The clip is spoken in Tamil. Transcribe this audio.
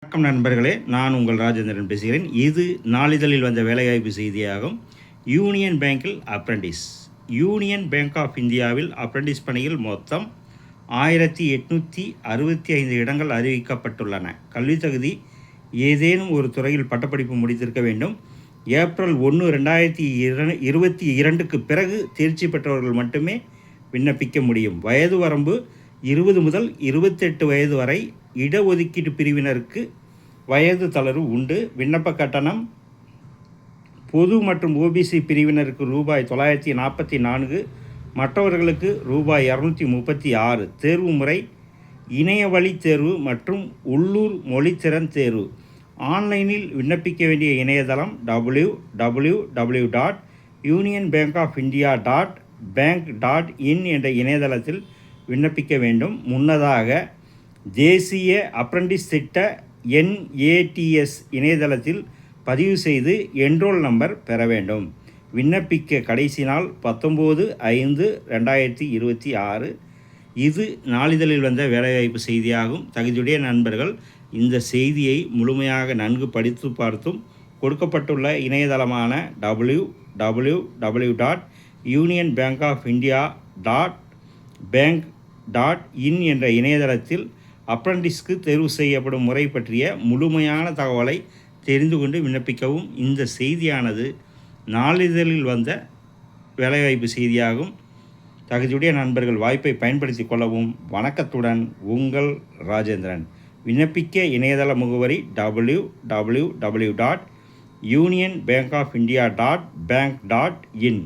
வணக்கம் நண்பர்களே, நான் உங்கள் ராஜேந்திரன் பேசுகிறேன். இது நாளிதழில் வந்த வேலைவாய்ப்பு செய்தியாகும். யூனியன் பேங்கில் அப்ரண்டிஸ். யூனியன் பேங்க் ஆஃப் இந்தியாவில் அப்ரண்டிஸ் பணியில் மொத்தம் 1865 இடங்கள் அறிவிக்கப்பட்டுள்ளன. கல்வித் தகுதி ஏதேனும் ஒரு துறையில் பட்டப்படிப்பு முடித்திருக்க வேண்டும். ஏப்ரல் 1, 2022க்கு பிறகு தேர்ச்சி பெற்றவர்கள் மட்டுமே விண்ணப்பிக்க முடியும். வயது வரம்பு 20 முதல் 28 வயது வரை. இடஒதுக்கீட்டு பிரிவினருக்கு வயது தளர்வு உண்டு. விண்ணப்ப கட்டணம் பொது மற்றும் ஓபிசி பிரிவினருக்கு ரூபாய் 944, மற்றவர்களுக்கு ரூபாய் 236. தேர்வு முறை இணையவழி தேர்வு மற்றும் உள்ளூர் மொழித்திறன் தேர்வு. ஆன்லைனில் விண்ணப்பிக்க வேண்டிய இணையதளம் www.unionbankofindia.bank.in என்ற இணையதளத்தில் விண்ணப்பிக்க வேண்டும். முன்னதாக தேசிய அப்ரண்டிஸ் திட்ட NATS இணையதளத்தில் பதிவு செய்து என்ரோல் நம்பர் பெற வேண்டும். விண்ணப்பிக்க கடைசி நாள் 19/5/2026. இது நாளிதழில் வந்த வேலைவாய்ப்பு செய்தியாகும். தகுதியுடைய நண்பர்கள் இந்த செய்தியை முழுமையாக நன்கு படித்து பார்த்தும் கொடுக்கப்பட்டுள்ள இணையதளமான www.unionbankofindia.bank.in என்ற இணையதளத்தில் அப்ரண்டிஸ்க்கு தேர்வு செய்யப்படும் முறை பற்றிய முழுமையான தகவலை தெரிந்து கொண்டு விண்ணப்பிக்கவும். இந்த செய்தியானது நாளிதழில் வந்த வேலைவாய்ப்பு செய்தியாகும். தகுதியுடைய நண்பர்கள் வாய்ப்பை பயன்படுத்தி கொள்ளவும். வணக்கத்துடன் உங்கள் ராஜேந்திரன். விண்ணப்பிக்க இணையதள முகவரி www.unionbankofindia.bank.in.